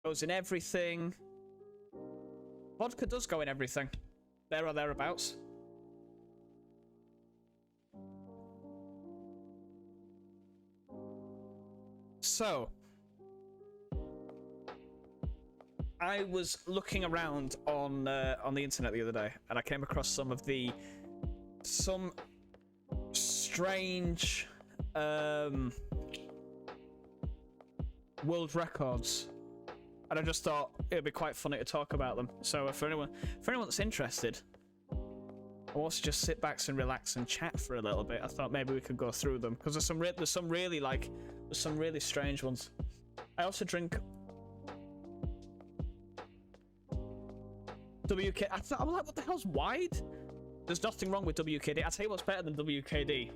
Goes in everything. Vodka does go in everything. There or thereabouts. So, I was looking around on the internet the other day, and I came across some strange world records, and I just thought it'd be quite funny to talk about them. So for anyone that's interested, I want to just sit back and relax and chat for a little bit. I thought maybe we could go through them because there's some really strange ones. I also drink WK. I'm like, what the hell's wide? There's nothing wrong with WKD. I tell you what's better than WKD.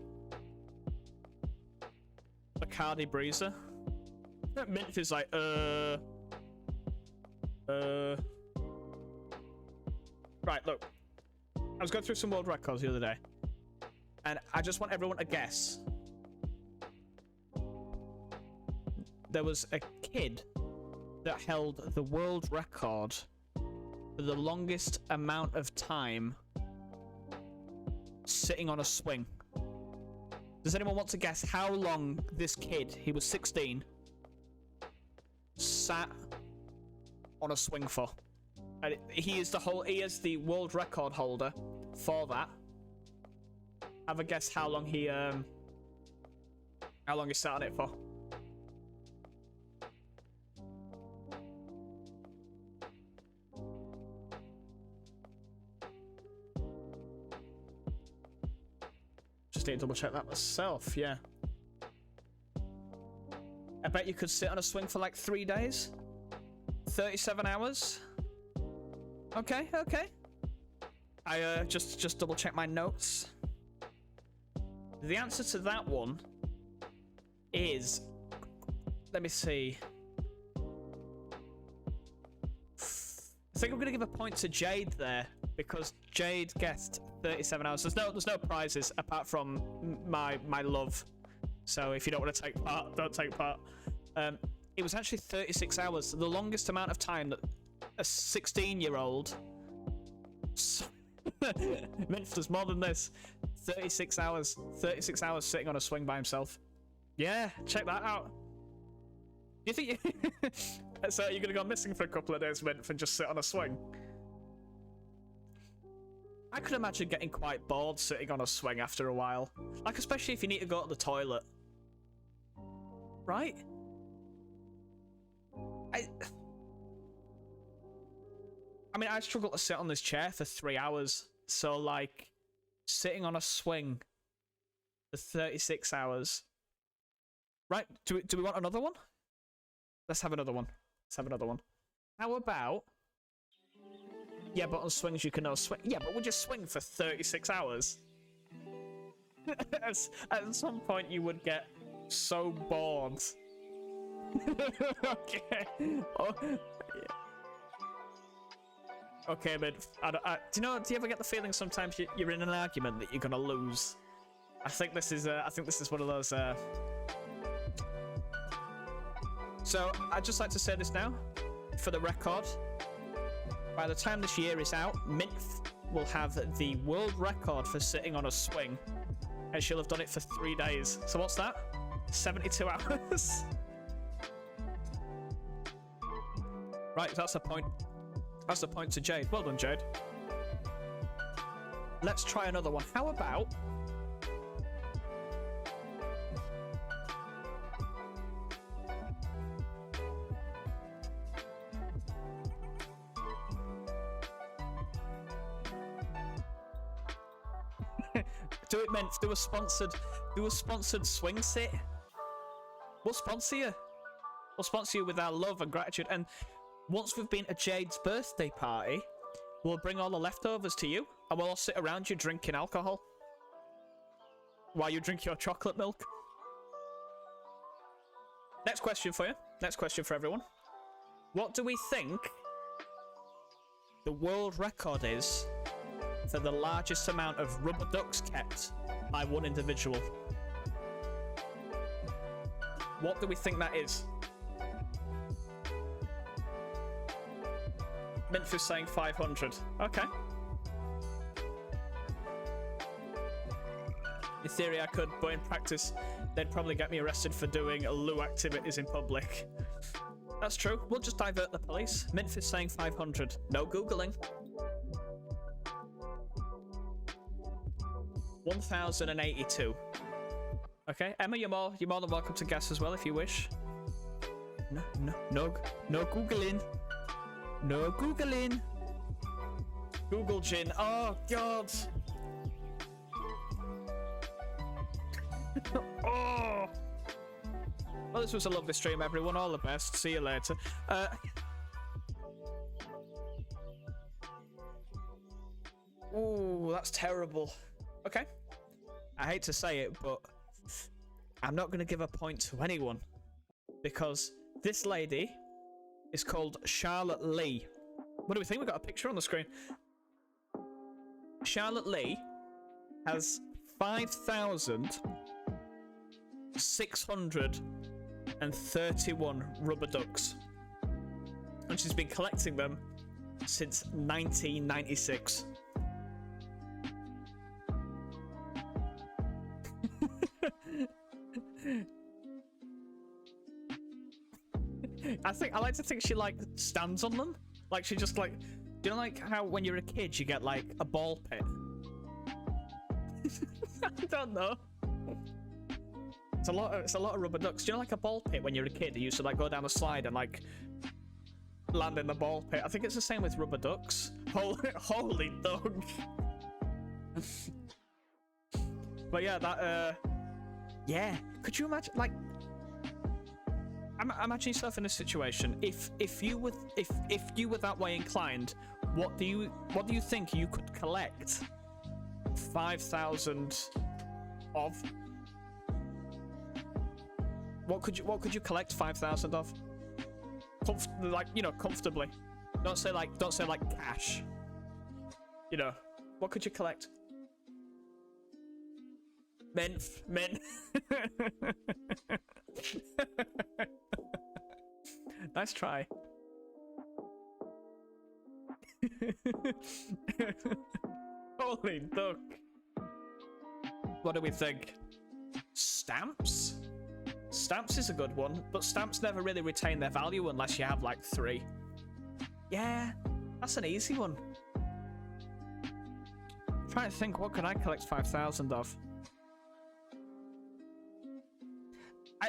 Bacardi Breezer. Mint is like, Right, look. I was going through some world records the other day, and I just want everyone to guess. There was a kid that held the world record for the longest amount of time sitting on a swing. Does anyone want to guess how long this kid, he was 16, sat on a swing for? And he is the world record holder for that. Have a guess how long he sat on it for. Just need to double check that myself, yeah. I bet you could sit on a swing for like 3 days. 37 hours. Okay. I just double check my notes. The answer to that one is, let me see. I think I'm gonna give a point to Jade there because Jade guessed 37 hours. There's no prizes apart from my love. So if you don't want to take part, don't take part. It was actually 36 hours, the longest amount of time that a 16-year-old. Minf does more than this. 36 hours. 36 hours sitting on a swing by himself. Yeah, check that out. Do you think so you're gonna go missing for a couple of days, Minf, and just sit on a swing? I could imagine getting quite bored sitting on a swing after a while. Like, especially if you need to go to the toilet. Right? I mean, I struggle to sit on this chair for 3 hours. So, like, sitting on a swing for 36 hours. Right? Do we want another one? Let's have another one. How about... Yeah, but on swings you can no swing. Yeah, but would you swing for 36 hours? At some point you would get so bored. Okay. Oh, yeah. Okay, but do you ever get the feeling sometimes you're in an argument that you're gonna lose? I think this is one of those. So I'd just like to say this now, for the record. By the time this year is out, Minf will have the world record for sitting on a swing, and she'll have done it for 3 days. So what's that? 72 hours. Right, that's a point. That's a point to Jade. Well done, Jade. Let's try another one. How about... Do it, Minf. Do a sponsored swing sit. We'll sponsor you. We'll sponsor you with our love and gratitude. And once we've been to Jade's birthday party, we'll bring all the leftovers to you, and we'll all sit around you drinking alcohol while you drink your chocolate milk. Next question for you. Next question for everyone. What do we think the world record is for the largest amount of rubber ducks kept by one individual? What do we think that is? Minth is saying 500. Okay. In theory, I could, but in practice, they'd probably get me arrested for doing loo activities in public. That's true. We'll just divert the police. Minth is saying 500. No Googling. 1,082. Okay, Emma, you're more than welcome to guess as well if you wish. No Googling. No Googling. Google Jin. Oh, God. Oh. Well, this was a lovely stream, everyone. All the best. See you later. Ooh, that's terrible. Okay. I hate to say it, but I'm not going to give a point to anyone because this lady is called Charlotte Lee. What do we think? We got a picture on the screen. Charlotte Lee has 5,631 rubber ducks, and she's been collecting them since 1996. I like to think she like stands on them. Like she just like, do you know like how when you're a kid you get like a ball pit? I don't know. It's a lot of rubber ducks. Do you know like a ball pit when you're a kid? You used to like go down a slide and like land in the ball pit. I think it's the same with rubber ducks. Holy dog. But yeah, that yeah. Could you imagine like imagine yourself in a situation if you were that way inclined, what do you think you could collect 5,000 of? What could you collect 5,000 of? Like, you know, comfortably. Don't say like cash. You know, what could you collect? Minth. Nice try. Holy duck. What do we think? Stamps? Stamps is a good one, but stamps never really retain their value unless you have like 3. Yeah, that's an easy one. I'm trying to think, what could I collect 5,000 of?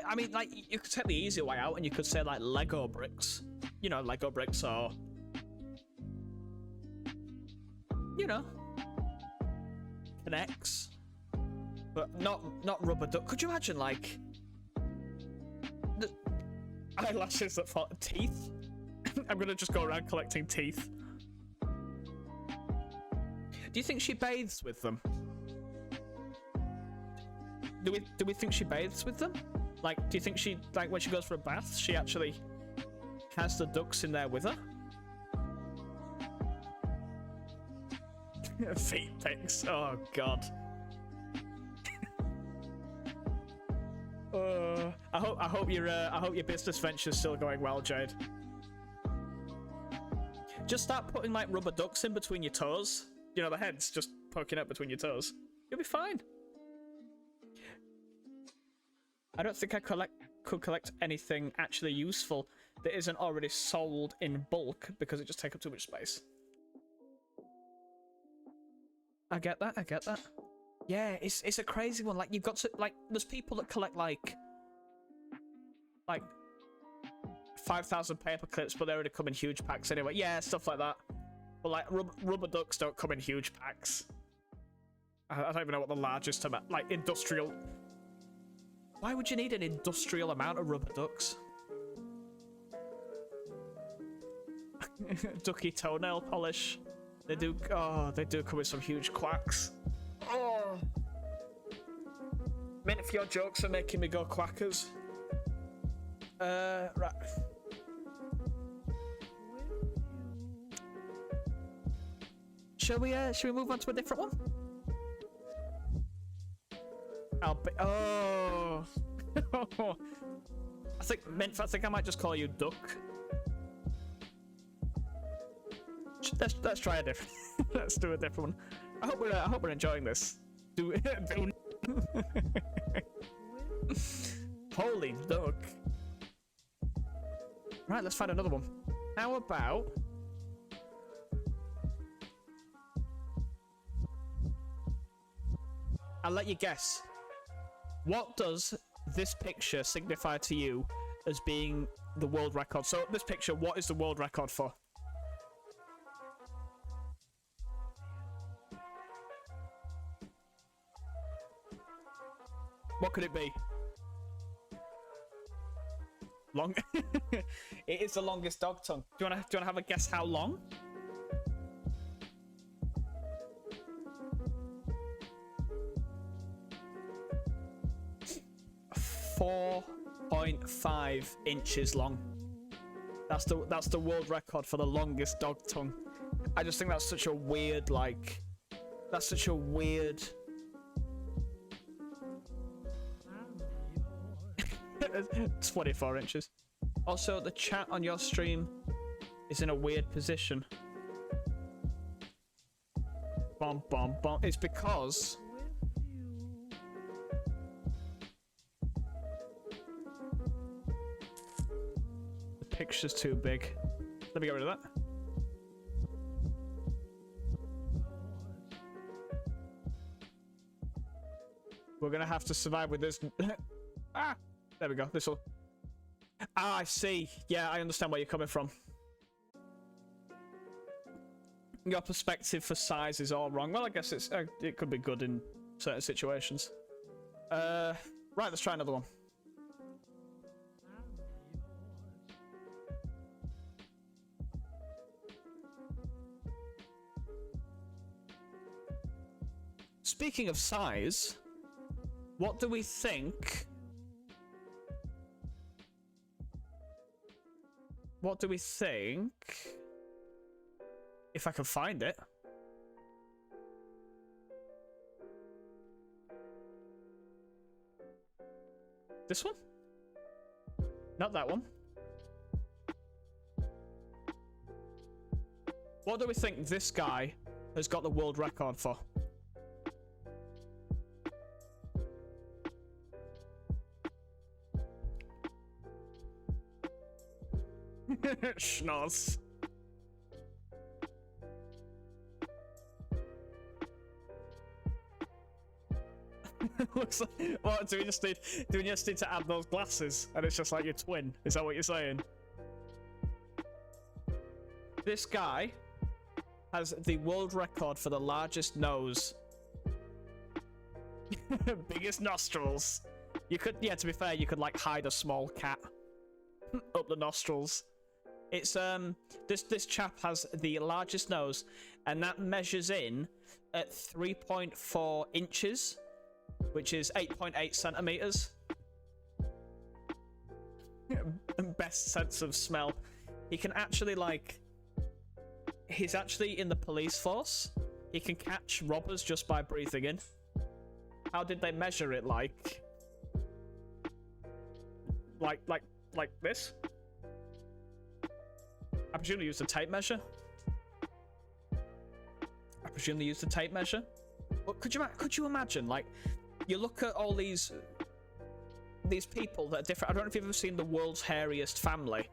I mean, like, you could take the easy way out and you could say, like, Lego bricks. You know, Lego bricks or... You know. Connects. But not rubber duck. Could you imagine, like... The eyelashes that fall... Teeth? I'm gonna just go around collecting teeth. Do you think she bathes with them? Do we think she bathes with them? Like, do you think she, like, when she goes for a bath, she actually has the ducks in there with her? Feet pics. Oh, God. I hope your business venture's still going well, Jade. Just start putting, like, rubber ducks in between your toes. You know, the head's just poking up between your toes. You'll be fine. I don't think I could collect anything actually useful that isn't already sold in bulk because it just takes up too much space. I get that. Yeah, it's a crazy one. Like, you've got to, like, there's people that collect like 5,000 paper clips, but they already come in huge packs anyway. Yeah, stuff like that. But like rubber ducks don't come in huge packs. I don't even know what the largest amount, like industrial. Why would you need an industrial amount of rubber ducks? Ducky toenail polish. They do come with some huge quacks. Oh. Minth, your jokes are making me go quackers. Right. Shall we move on to a different one? Oh. I think I might just call you Duck. Let's try a different. Let's do a different one. I hope we're enjoying this. Holy duck! Right, let's find another one. How about? I'll let you guess. What does this picture signify to you as being the world record? So this picture, what is the world record for? What could it be? Long. It is the longest dog tongue. Do you wanna have a guess how long? 4.5 inches long. That's the world record for the longest dog tongue. I just think that's such a weird, like, that's such a weird. It's 24 inches. Also, the chat on your stream is in a weird position. Bom, bom, bom. It's because the picture's too big. Let me get rid of that. We're gonna have to survive with this. Ah! There we go. This will. Ah, I see. Yeah, I understand where you're coming from. Your perspective for size is all wrong. Well, I guess it could be good in certain situations. Right, let's try another one. Speaking of size, what do we think? What do we think? If I can find it. This one? Not that one. What do we think this guy has got the world record for? Schnoz. Looks like, what do we just need to add those glasses and it's just like your twin? Is that what you're saying? This guy has the world record for the largest nose. Biggest nostrils. You could, yeah, to be fair, you could like hide a small cat up the nostrils. It's this chap has the largest nose, and that measures in at 3.4 inches, which is 8.8 centimeters. Best sense of smell. He can actually, like, he's actually in the police force. He can catch robbers just by breathing in. How did they measure it? Like this? I presume they used a tape measure. But could you imagine, like, you look at all these people that are different. I don't know if you've ever seen The World's Hairiest Family.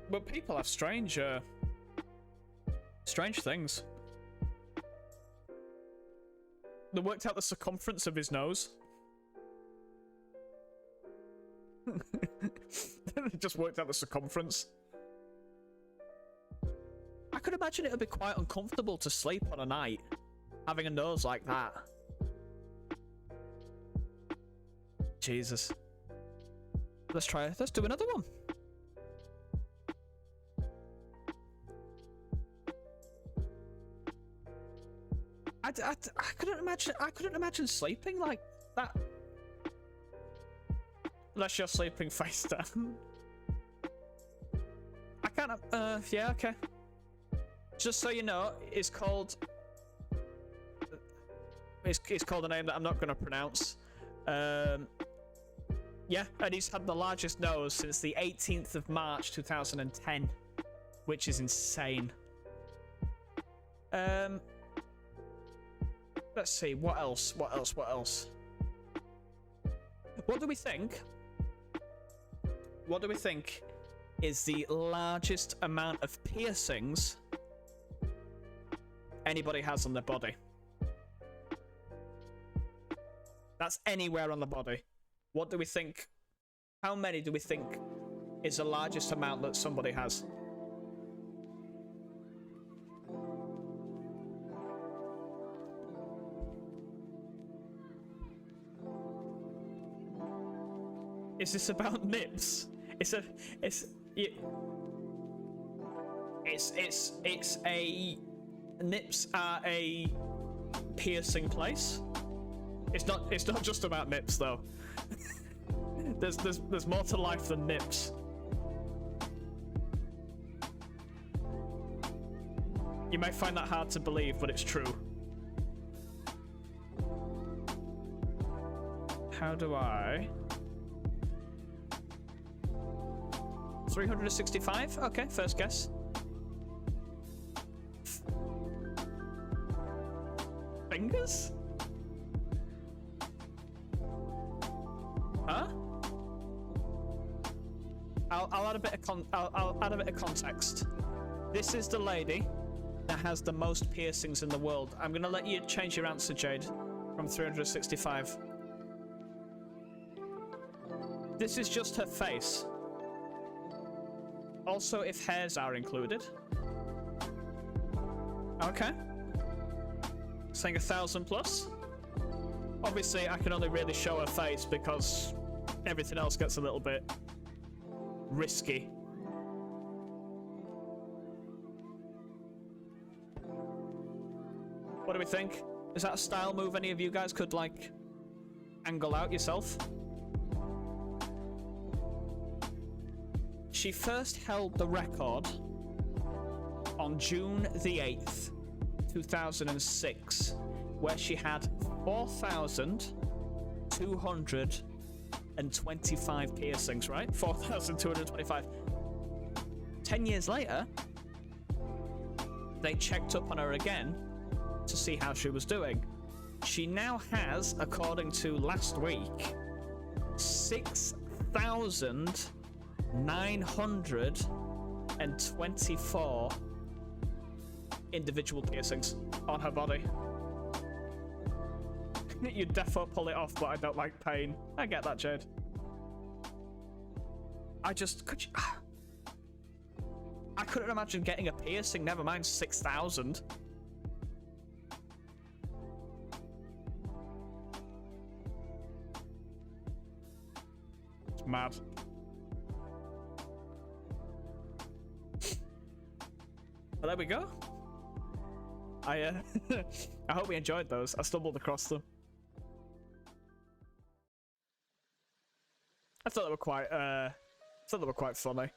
But people have strange things. They worked out the circumference of his nose. They just worked out the circumference. I could imagine it would be quite uncomfortable to sleep on a night, having a nose like that. Jesus. Let's do another one. I couldn't imagine sleeping like that. Unless you're sleeping face down. I can't, yeah, okay. Just so you know, it's called a name that I'm not going to pronounce. Yeah, and he's had the largest nose since the 18th of March 2010, which is insane. Let's see, what else? What do we think? What do we think is the largest amount of piercings anybody has on their body? That's anywhere on the body. What do we think? How many do we think is the largest amount that somebody has? Is this about nips? It's a nips are a piercing place. It's not just about nips though. There's more to life than nips. You may find that hard to believe, but it's true. How do I... 365? Okay, first guess. Fingers? Huh? I'll add a bit of I'll add a bit of context. This is the lady that has the most piercings in the world. I'm gonna let you change your answer, Jade, from 365. This is just her face. Also, if hairs are included. Okay. Saying 1,000 plus. Obviously, I can only really show her face because everything else gets a little bit risky. What do we think? Is that a style move any of you guys could, like, angle out yourself? She first held the record on June the 8th, 2006, where she had 4,225 piercings, right? 4,225. 10 years later, they checked up on her again to see how she was doing. She now has, according to last week, 6,924 individual piercings on her body. You'd defo pull it off, but I don't like pain. I get that, Jade. Could you... I couldn't imagine getting a piercing, never mind 6,000. It's mad. Well, there we go. I hope we enjoyed those. I stumbled across them. I thought they were quite funny.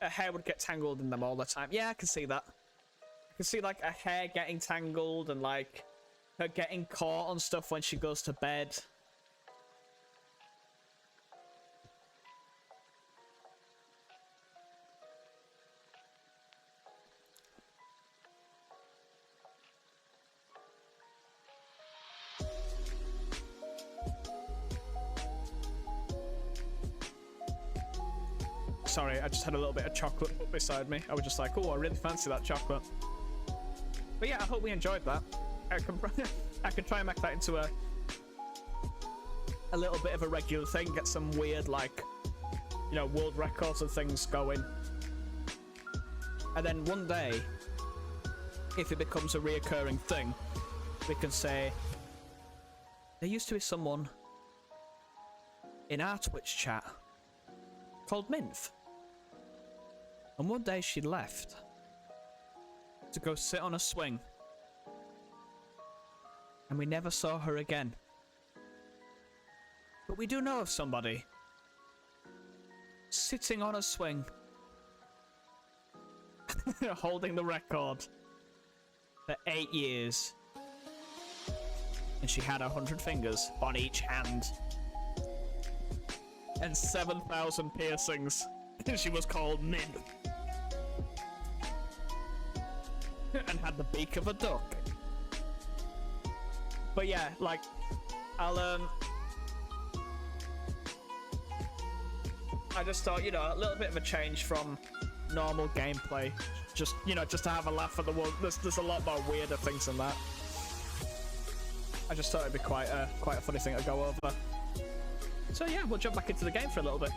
Her hair would get tangled in them all the time. Yeah, I can see that. I can see like her hair getting tangled and like her getting caught on stuff when she goes to bed. Sorry, I just had a little bit of chocolate put beside me. I was just like, oh, I really fancy that chocolate. But yeah, I hope we enjoyed that. I can try and make that into a little bit of a regular thing. Get some weird, like, you know, world records and things going. And then one day, if it becomes a reoccurring thing, we can say, there used to be someone in our Twitch chat called Minth. And one day she left to go sit on a swing. And we never saw her again. But we do know of somebody sitting on a swing, holding the record for 8 years. and she had 100 fingers on each hand and 7,000 piercings. And she was called Min. And had the beak of a duck. But yeah, like, I just thought, you know, a little bit of a change from normal gameplay. Just, you know, just to have a laugh at the world. There's a lot more weirder things than that. I just thought it'd be quite a funny thing to go over. So yeah, we'll jump back into the game for a little bit.